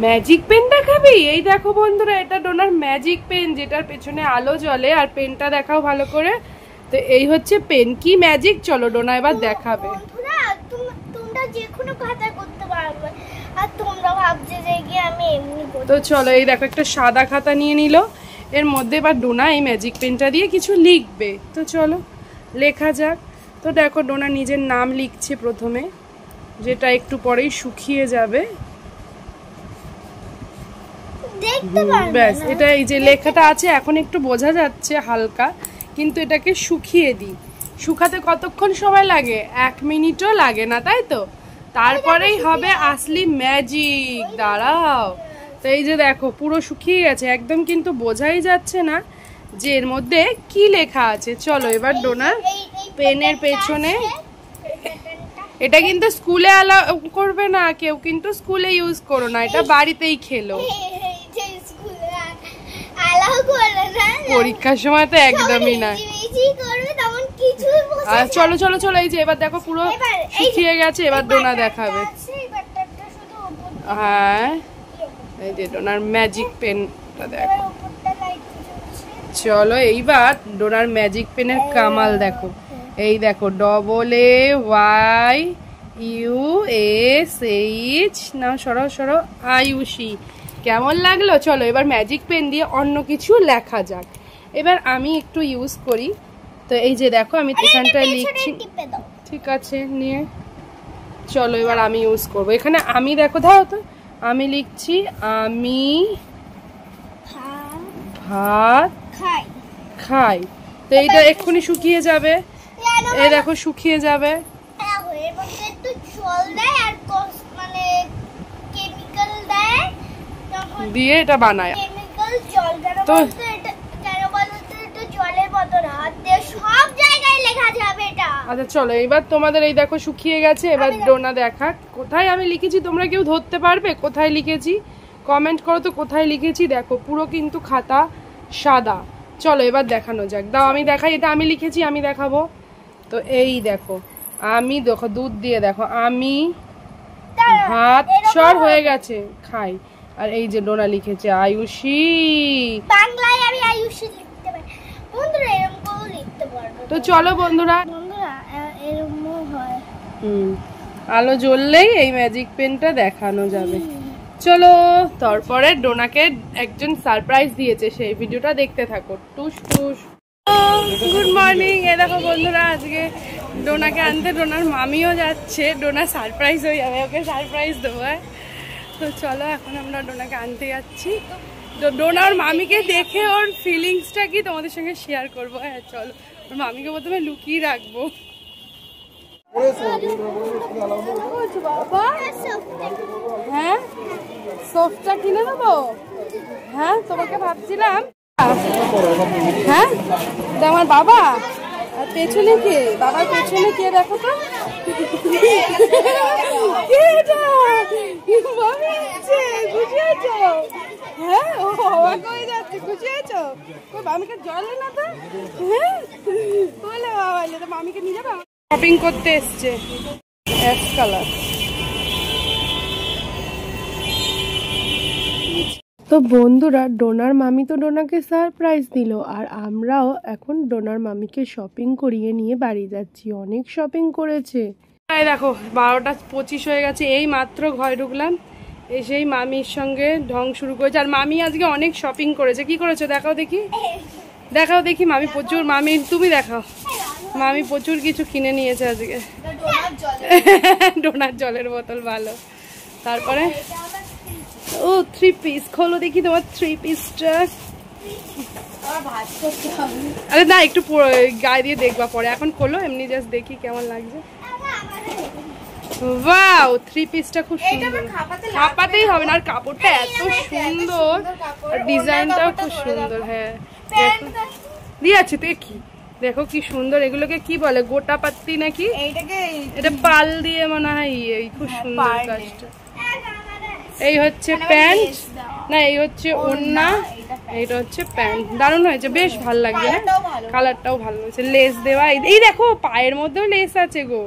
Magic পেনটা খাবি? এই দেখো বন্ধুরা, এটা ডোনার ম্যাজিক পেন, যেটার পেছনে আলো জ্বলে। আর পেনটা দেখাও ভালো করে। তো এই হচ্ছে পেন। কি ম্যাজিক, চলো ডোনা এবার দেখাবে। তো চলো, এই দেখো একটা সাদা খাতা নিয়ে নিল। এর মধ্যে এবার ডোনা এই ম্যাজিক পেনটা দিয়ে কিছু লিখবে। তো চলো লেখা যাক। তো দেখো ডোনা নিজের নাম লিখছে প্রথমে, যেটা একটু পরেই শুকিয়ে যাবে। ব্যাস, এটা এই যে লেখাটা আছে এখন একটু বোঝা যাচ্ছে হালকা, কিন্তু এটাকে শুকিয়ে দিই। শুকাতে কতক্ষণ সময় লাগে? 1 মিনিটও লাগে না, তাই তো? তারপরেই হবে আসলি ম্যাজিক। দাঁড়াও। তো এই যে দেখো পুরো শুকিয়ে গেছে একদম, কিন্তু বোঝাই যাচ্ছে না যে এর মধ্যে কি লেখা আছে। চলো এবার ডোনার পেনের পেছনে, এটা কিন্তু স্কুলে অ্যালাউ করবে না কেউ, কিন্তু স্কুলে ইউজ করো না, এটা বাড়িতেই খেলো। পরীক্ষার সময় তো একদমই না। চলো চলো চলো, এই যে এবার দেখো পুরো শুকিয়ে গেছে। এবার ডোনা দেখাবে। হ্যাঁ, এই যে ডোনার ম্যাজিক পেনটা দেখো। চলো এইবার ডোনার ম্যাজিক পেনের কামাল দেখো। এই দেখো AAYUSH, না সরো সরো, আয়ুষী। কেমন লাগলো? চলো এবার ম্যাজিক পেন দিয়ে অন্য কিছু লেখা যাক। এবার আমি একটু ইউজ করি। তো এই যে দেখো আমি এখানটায় লিখছি। ঠিক আছে, নিয়ে চলো এবার আমি ইউজ করবো। এখানে আমি দেখো, দাও তো, আমি লিখছি আমি ভাত খাই। তো এইটা এক্ষুনি শুকিয়ে যাবে। এই দেখো শুকিয়ে যাবে। দিয়ে এটা বানায়। তো আচ্ছা চলো এবার তোমাদের এই দেখো শুকিয়ে গেছে। এবার ডোনা দেখা কোথায় আমি লিখেছি। তোমরা কেউ ধরতে পারবে কোথায় লিখেছি? কমেন্ট করো তো কোথায় লিখেছি। দেখো পুরো কিন্তু খাতা সাদা। চলো এবার দেখানো যাক। দাও আমি দেখাই, এটা আমি লিখেছি, আমি দেখাবো। তো এই দেখো, আমি দেখো দুধ দিয়ে দেখো আমি ভাত সর হয়ে গেছে খাই। আর এই যে ডোনা লিখেছে আয়ুষী, বাংলায় আমি আয়ুষী লিখতে পারি। বন্ধুরা এরকম লিখতে পারবে। তো চলো বন্ধুরা, এরকমও হয়। আলো জ্বললেই এই ম্যাজিক পেনটা দেখানো যাবে। চলো, তারপরে ডোনাকে একজন সারপ্রাইজ দিয়েছে, সেই ভিডিওটা দেখতে থাকো। টুস টুস। Good morning. এ দেখো বন্ধুরা, আজকে ডোনাকে আনতে ডোনার মামিও যাচ্ছে। ডোনা সারপ্রাইজ হয়ে যাবে, ওকে সারপ্রাইজ দেবো। তো চলো এখন আমরা ডোনাকে আনতে যাচ্ছি। তো ডোনার মামিকে দেখে ওর ফিলিংসটা কি তোমাদের সঙ্গে শেয়ার করবো। হ্যাঁ চলো, ওর মামিকে প্রথমে লুকিয়ে রাখবো। হ্যাঁ, সোফটা কিনে দেবো। হ্যাঁ তোমাকে ভাবছিলাম। হ্যাঁ, এটা আমার বাবা। আর পেছনে কে? বাবার পেছনে কে দেখো তো। খুশি হয়েছো? হ্যাঁ, ও অবাক হয়ে যাচ্ছে। খুশি হয়েছো? মামিকে জল না তো। হ্যাঁ বলে বাবা, মামিকে নিয়ে যাবে। শপিং করতে এসছে অ্যাশ কালার। তো বন্ধুরা, ডোনার মামি তো ডোনাকে সারপ্রাইজ দিল, আর আমরাও এখন ডোনার মামিকে শপিং করিয়ে নিয়ে বাড়ি যাচ্ছি। অনেক শপিং করেছে। এই দেখো 12:25 হয়ে গেছে। এই মাত্র ঘরে ঢুকলাম, এসেই মামির সঙ্গে ঢং শুরু করেছে। আর মামি আজকে অনেক শপিং করেছে। কি করেছো দেখাও দেখি, দেখাও দেখি। মামি প্রচুর, মামি তুমি দেখাও। মামি প্রচুর কিছু কিনে নিয়েছে আজকে। ডোনার জলের বোতল ভালো। তারপরে ও 3 পিস। খোলো দেখি তোমার 3 পিসটা। আরে না, একটু গায়ে দিয়ে দেখবা পরে, এখন খোলো এমনি জাস্ট দেখি কেমন লাগছে। ওয়াও, 3 পিসটা খুব সুন্দর। খাপাতেই হবে না, আর কাপড়টা এত সুন্দর, আর ডিজাইনটাও খুব সুন্দর। হ্যাঁ দিয়ে আছে দেখি, দেখো কি সুন্দর। এগুলোকে কি বলে, গোটা পাত্তি নাকি? এটা পাল দিয়ে মনে হয়। এই খুব সুন্দর কাজটা। এই হচ্ছে প্যান্ট, না এই হচ্ছে ওড়না, এইটা হচ্ছে প্যান্ট। দারুণ হয়েছে, বেশ ভালো লাগছে। কালারটাও ভালো হয়েছে, লেস দেওয়া। এই দেখো পায়ের মধ্যেও লেস আছে গো।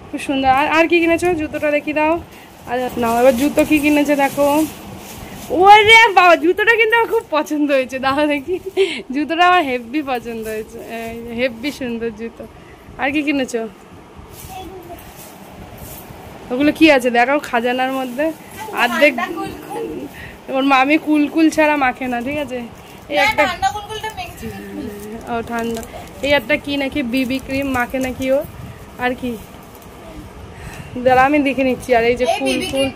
খুব সুন্দর। আর কি কিনেছো? জুতোটা দেখি দাও। আর নাও এবার জুতো কি কিনেছে দেখো। ওরে বাবা, জুতোটা কিন্তু আমার খুব পছন্দ হয়েছে। দাও দেখি, জুতোটা আমার হেভি পছন্দ হয়েছে, হেভি সুন্দর জুতো। আর কি কিনেছো? ওগুলো কি আছে দেখাও খাজানার মধ্যে। অর্ধেক ওর মামি কুলকুল ছাড়া মাখে না, ঠিক আছে? এই একটা ও ঠান্ডা। এই একটা কি নাকি বিবি ক্রিম মাখে নাকি ও। আর কি দাঁড়া আমি দেখে নিচ্ছি। আর এই যে কুলকুল,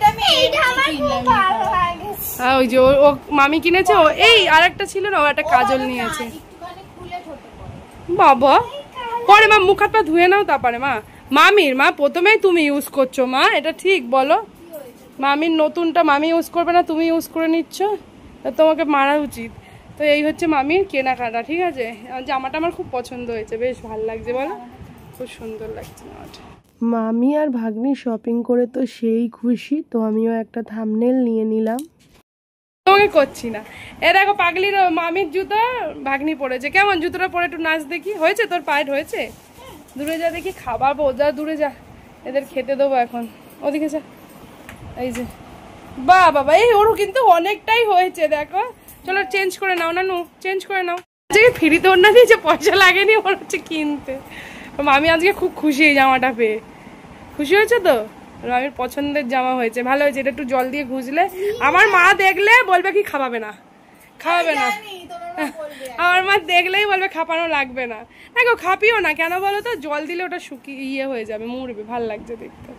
ওই যে ও মামি কিনেছে। ও এই আর একটা ছিল না, ও একটা কাজল নিয়েছে। বাবা পরে মা মুখ হাত পা ধুয়ে নাও তারপরে। মামির মা প্রথমেই তুমি ইউজ করছো মা, এটা ঠিক বলো? মামির নতুনটা মামি ইউজ করবে না, তুমি ইউজ করে নিচ্ছ, তোমাকে মারা উচিত। তো এই হচ্ছে মামির কেনাকাটা, ঠিক আছে? জামাটা আমার খুব পছন্দ হয়েছে, বেশ ভালো লাগছে বলো, খুব সুন্দর লাগছে জামাটা। মামি আর ভাগ্নি শপিং করে তো সেই খুশি, তো আমিও একটা থাম্বনেল নিয়ে নিলাম। তোমাকে করছি না। এ দেখো পাগলির মামির জুতো ভাগ্নি পড়েছে। কেমন জুতোটা পরে একটু নাচ দেখি। হয়েছে তোর পায়েট হয়েছে? দূরে যা দেখি, খাবার বোঝা, দূরে যা, এদের খেতে দেবো এখন। ওদিকে যা। এই যে বাহ বাবা, এই ওরও কিন্তু অনেকটাই হয়েছে দেখো। চলো চেঞ্জ করে নাও না, চেঞ্জ করে নাও। আজকে ফ্রিতে ওর না দিয়েছে, পয়সা লাগেনি ওর হচ্ছে কিনতে। মামি আজকে খুব খুশি এই জামাটা পেয়ে। খুশি হয়েছে তো? মামির পছন্দের জামা হয়েছে, ভালো হয়েছে। এটা একটু জল দিয়ে ঘুষলে আমার মা দেখলে বলবে কি খাওয়াবে না, খাওয়াবে না। আমার মা দেখলেই বলবে খাপানো লাগবে না। দেখো খাপিও না কেন বলো তো, জল দিলে ওটা শুকিয়ে ইয়ে হয়ে যাবে, মরবে। ভাল লাগছে দেখতে,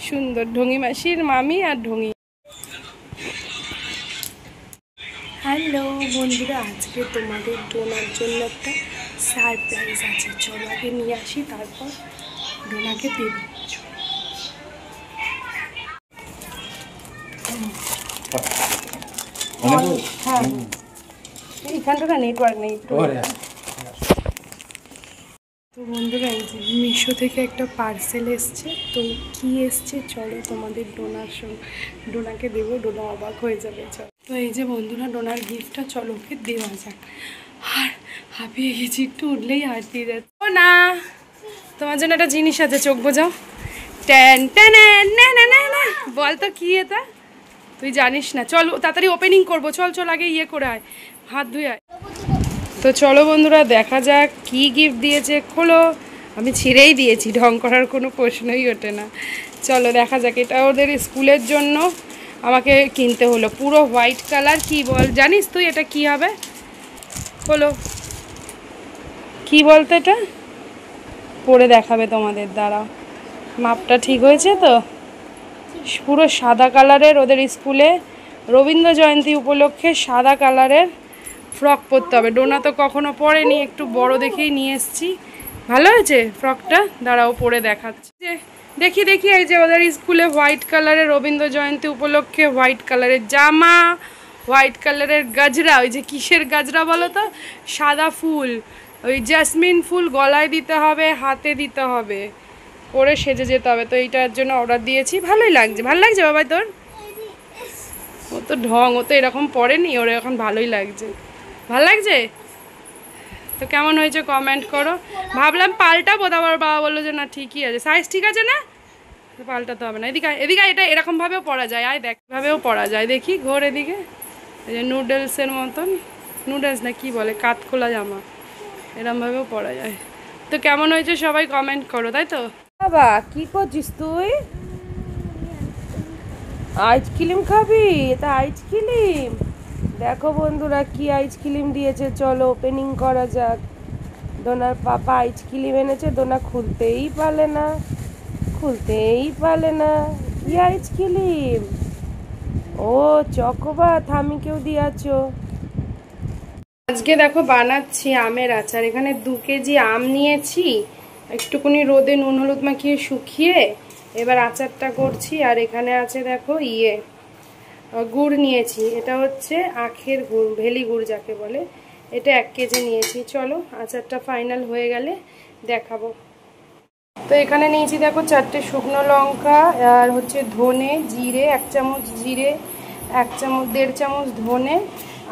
সুন্দর। ঢঙি মাসির মামি আর ঢঙি। হ্যালো বন্ধুরা, আজকে তোমাদের ডোনার জন্য একটা সারপ্রাইজ আছে। চলো আগে নিয়ে আসি, তারপর ডোনাকে দেব। হ্যাঁ এখানটা নেটওয়ার্ক নেই। তো বন্ধুরা এই যে মিশো থেকে একটা পার্সেল এসছে। তো কি এসছে চলো তোমাদের ডোনাকে দেবো, ডোনা অবাক হয়ে যাবে। চলো তো এই যে বন্ধুরা ডোনার গিফটটা, চলো ওকে দেওয়া যাক। আর হাঁপিয়ে গেছি, একটু উঠলেই হাঁটতে যাচ্ছে। ও না, তোমার জন্য একটা জিনিস আছে, চোখ বোঝাও। ট্যান ট্যান না না না না, বল তো কি এটা? তুই জানিস না, চল তাড়াতাড়ি ওপেনিং করবো। চল চল আগে ইয়ে করে আয়, হাত ধুয়ে আয়। তো চলো বন্ধুরা দেখা যাক কি গিফট দিয়েছে। খোলো। আমি ছিঁড়েই দিয়েছি, ঢং করার কোনো প্রশ্নই ওঠে না। চলো দেখা যাক। এটা ওদের স্কুলের জন্য আমাকে কিনতে হলো, পুরো হোয়াইট কালার। কি বল জানিস তুই এটা কি হবে? হলো কি বলতো, এটা পরে দেখাবে তোমাদের, দাঁড়াও। মাপটা ঠিক হয়েছে তো? পুরো সাদা কালারের, ওদের স্কুলে রবীন্দ্র জয়ন্তী উপলক্ষে সাদা কালারের ফ্রক পরতে হবে। ডোনা তো কখনো পরেনি, একটু বড় দেখেই নিয়ে এসেছি। ভালো হয়েছে ফ্রকটা, দাঁড়াও পরে দেখাচ্ছে। দেখি দেখি, এই যে ওদের স্কুলে হোয়াইট কালারের রবীন্দ্র জয়ন্তী উপলক্ষে হোয়াইট কালারের জামা, হোয়াইট কালারের গাজরা। ওই যে কিসের গাজরা বলো তো? সাদা ফুল, ওই জেসমিন ফুল গলায় দিতে হবে, হাতে দিতে হবে, পরে সেজে যেতে হবে। তো এইটার জন্য অর্ডার দিয়েছি। ভালোই লাগছে, ভালো লাগছে বাবাই তোর? ও তো ঢং, ও তো এরকম পরেনি, ওর এখন ভালোই লাগছে। ভালো লাগছে তো? কেমন হয়েছে কমেন্ট করো। ভাবলাম পাল্টাবো, তারপর বাবা বললো যে না ঠিকই আছে, সাইজ ঠিক আছে না, পাল্টাতে হবে না। এদিকে এদিকে, এটা এরকমভাবেও পরা যায়। আয় দেখ, ভাবেও পরা যায়। দেখি ঘোর এদিকে। এই যে নুডলসের মতন, নুডলস না কি বলে, কাঠখোলা জামা, এরমভাবেও পরা যায়। তো কেমন হয়েছে সবাই কমেন্ট করো, তাই তো? বাবা কি করছিস তুই? আইসক্রিম খাবি? এটা আইসক্রিম দেখো বন্ধুরা, কি আইসক্রিম দিয়েছে। চলো ওপেনিং করা যাক। ডোনার পাপা আইসক্রিম এনেছে, ডোনা খুলতেই পারে না, খুলতেই পারে না। কি আইসক্রিম? ও চকোবার, থামিকেও দিয়েছো। আজকে দেখো বানাচ্ছি আমের আচার। এখানে 2 কেজি আম নিয়েছি, একটুকুনি রোদে নুন হলুদ মাখিয়ে শুকিয়ে এবার আচারটা করছি। আর এখানে আছে দেখো গুড় নিয়েছি, এটা হচ্ছে আখের গুড়, ভেলি গুড় যাকে বলে। এটা 1 কেজি নিয়েছি। চলো আচারটা ফাইনাল হয়ে গেলে দেখাবো। তো এখানে নিয়েছি দেখো 4টে শুকনো লঙ্কা, আর হচ্ছে ধনে, জিরে 1 চামচ, জিরে 1 চামচ, 1.5 চামচ ধনে,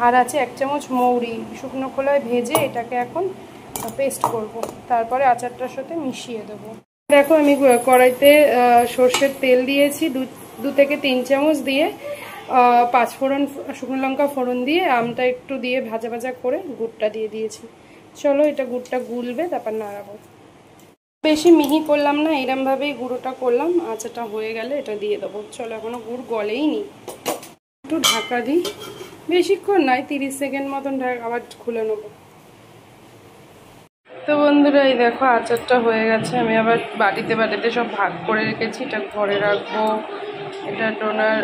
আর আছে 1 চামচ মৌরি। শুকনো খোলায় ভেজে এটাকে এখন পেস্ট করব, তারপরে আচারটার সাথে মিশিয়ে দেবো। দেখো আমি কড়াইতে সর্ষের তেল দিয়েছি 2 থেকে 3 চামচ দিয়ে 5 ফোড়ন শুকনো লঙ্কা ফোড়ন দিয়ে আমটা একটু দিয়ে ভাজা ভাজা করে গুড়টা দিয়ে দিয়েছি। চলো এটা গুড়টা গুলবে, তারপর নাড়াবো। বেশি মিহি করলাম না, এরমভাবেই গুঁড়োটা করলাম। আচাটা হয়ে গেলে এটা দিয়ে দেবো। চলো এখনো গুড় গলেই নি, একটু ঢাকা দিই, বেশিক্ষণ নয় 30 সেকেন্ড মতন আবার খুলে নেবো। তো বন্ধুরা এই দেখো আচারটা হয়ে গেছে। আমি আবার বাটিতে সব ভাগ করে রেখেছি। এটা ঘরে রাখবো। এটা ডোনার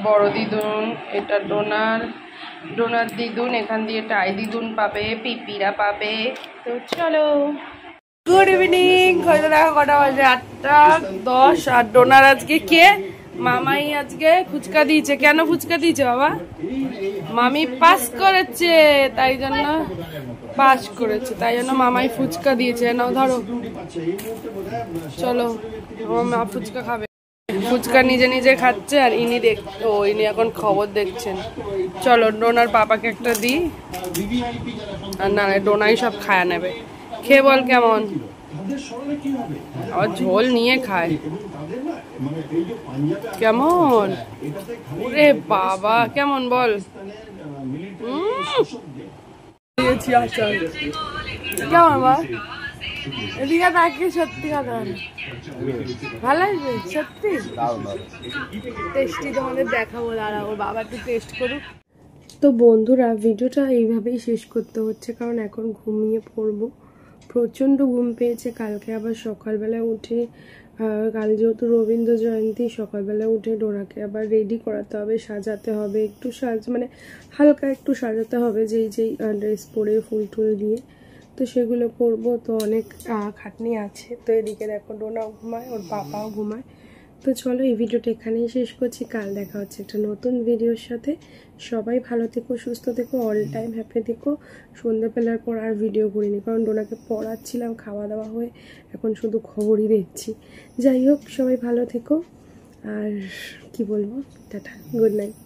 বড় দিদুন, এটা ডোনার দিদুন, এখান দিয়ে টাই দিদুন পাবে, পিপিরা পাবে। তো চলো গুড ইভিনিং। হয়তো দেখো কটা বাজে, 8:10। আর ডোনার আজকে কে? মামাই আজকে ফুচকা দিয়েছে। কেন ফুচকা দিয়েছে বাবা? মামি পাস করেছে তাই জন্য, পাস করেছে তাই জন্য মামাই ফুচকা দিয়েছে। নাও ধরো, চলো আমার মা ফুচকা খাবে। ফুচকা নিজে নিজে খাচ্ছে আর ইনি ইনি এখন খবর দেখছেন। চলো ডোনার পাপাকে একটা দিই। আর না ডোনাই সব খায়া নেবে। খেয়ে বল কেমন। আর ঝোল নিয়ে খায় কেমন। ওরে বাবা কেমন বল। কেমন বল, এদিকে তাকে সত্যি কথা ভালো লাগবে সত্যি টেস্টি। তোমাদের দেখাবো, দাঁড়া ওর বাবা একটু টেস্ট করুক। তো বন্ধুরা ভিডিওটা এইভাবেই শেষ করতে হচ্ছে, কারণ এখন ঘুমিয়ে পড়বো। প্রচণ্ড ঘুম পেয়েছে। কালকে আবার সকালবেলা উঠে, কাল যেহেতু রবীন্দ্র জয়ন্তী, সকালবেলা উঠে ডোনাকে আবার রেডি করাতে হবে, সাজাতে হবে, একটু মানে হালকা একটু সাজাতে হবে, যেই ড্রেস পরে ফুল টুল দিয়ে। তো সেগুলো করবো, তো অনেক খাটনি আছে। তো এদিকে দেখো ডোনাও ঘুমায়, ওর বাবাও ঘুমায়। তো চলো এই ভিডিওটা এখানেই শেষ করছি। কাল দেখা হচ্ছে একটা নতুন ভিডিওর সাথে। সবাই ভালো থেকো, সুস্থ থেকো, অল টাইম হ্যাপি থেকো। সন্ধ্যাবেলার পর আর ভিডিও করিনি, কারণ ডোনাকে পড়াচ্ছিলাম, খাওয়া দাওয়া হয়ে এখন শুধু খবরই দেখছি। যাই হোক সবাই ভালো থেকো, আর কি বলবো, টাটা, গুড নাইট।